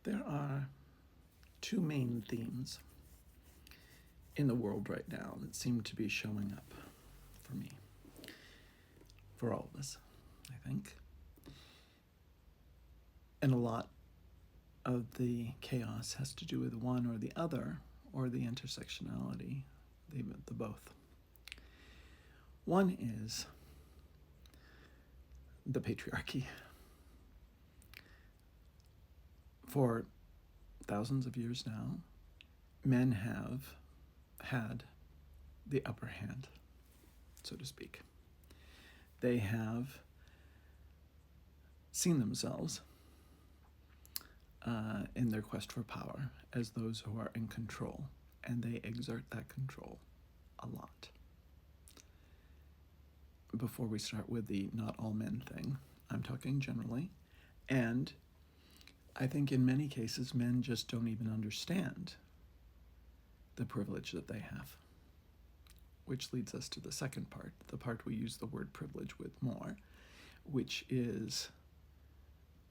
There are two main themes in the world right now that seem to be showing up for me, for all of us, I think. And a lot of the chaos has to do with one or the other, or the intersectionality, the both. One is the patriarchy. For thousands of years now, men have had the upper hand, so to speak. They have seen themselves in their quest for power as those who are in control, and they exert that control a lot. Before we start with the not all men thing, I'm talking generally, and I think in many cases men just don't even understand the privilege that they have, which leads us to the second part, the part we use the word privilege with more, which is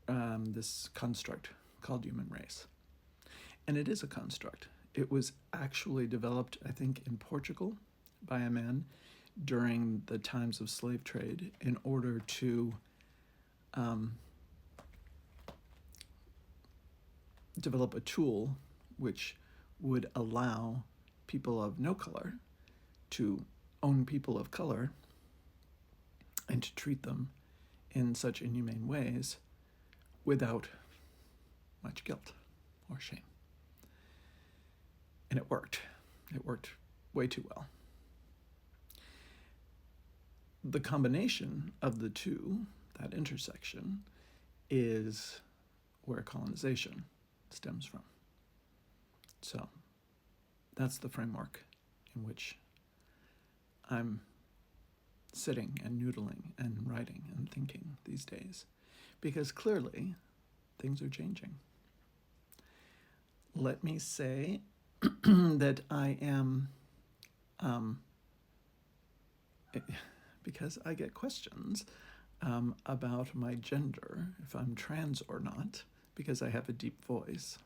this construct called human race. And it is a construct. It was actually developed, I think, in Portugal by a man during the times of slave trade in order to develop a tool which would allow people of no color to own people of color and to treat them in such inhumane ways without much guilt or shame. And it worked. It worked way too well. The combination of the two, that intersection, is where colonization stems from. So that's the framework in which I'm sitting and noodling and writing and thinking these days, because clearly things are changing. Let me say that I am, because I get questions about my gender, if I'm trans or not, because I have a deep voice,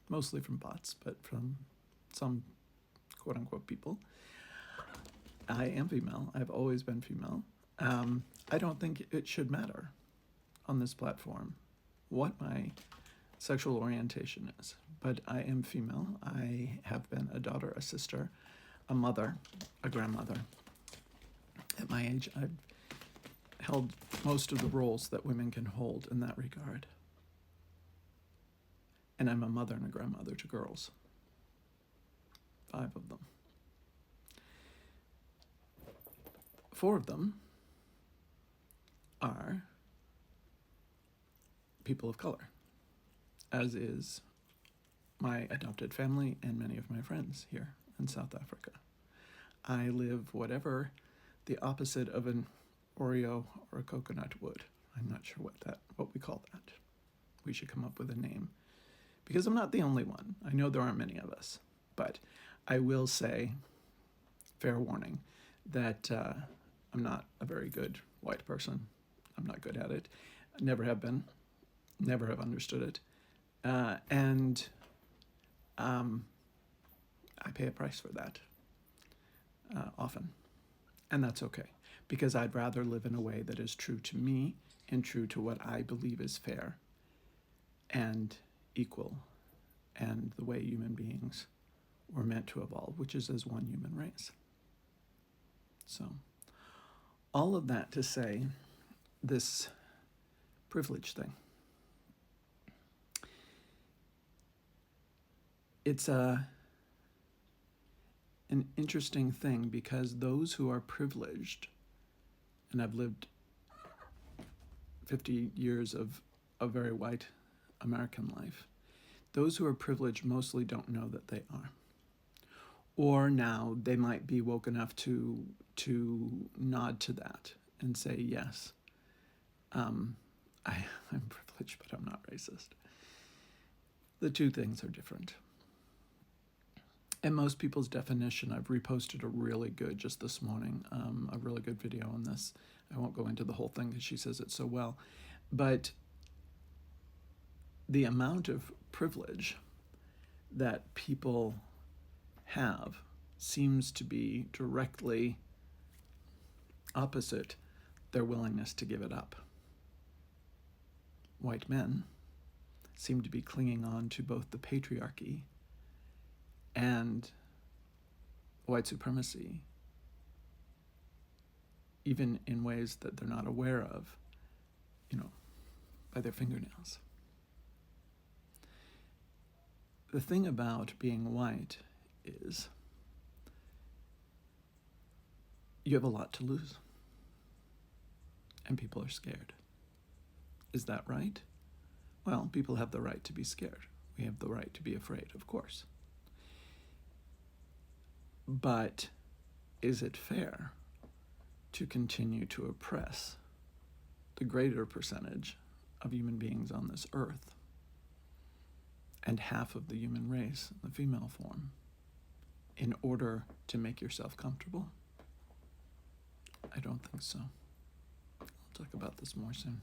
mostly from bots, but from some quote-unquote people. I am female. I've always been female. I don't think it should matter on this platform what my sexual orientation is, but I am female. I have been a daughter, a sister, a mother, a grandmother. At my age, I've held most of the roles that women can hold in that regard. And I'm a mother and a grandmother to girls. 5 of them. 4 of them are people of color, as is my adopted family and many of my friends here in South Africa. I live whatever the opposite of an Oreo or a coconut would. I'm not sure what we call that. We should come up with a name, because I'm not the only one. I know there aren't many of us, but I will say, fair warning, that I'm not a very good white person. I'm not good at it. I never have been, never have understood it. And I pay a price for that often. And that's okay, because I'd rather live in a way that is true to me and true to what I believe is fair and equal and the way human beings were meant to evolve, which is as one human race. So all of that to say, this privilege thing, it's an interesting thing, because those who are privileged, and I've lived 50 years of a very white American life, those who are privileged mostly don't know that they are. Or now they might be woke enough to nod to that and say, yes, I'm privileged, but I'm not racist. The two things are different. And most people's definition, I've reposted a really good, just this morning, a really good video on this. I won't go into the whole thing because she says it so well. But the amount of privilege that people have seems to be directly opposite their willingness to give it up. White men seem to be clinging on to both the patriarchy and white supremacy, even in ways that they're not aware of, by their fingernails. The thing about being white is you have a lot to lose, and people are scared. Is that right? Well, people have the right to be scared. We have the right to be afraid, of course. But is it fair to continue to oppress the greater percentage of human beings on this earth and half of the human race in the female form in order to make yourself comfortable? I don't think so. I'll talk about this more soon.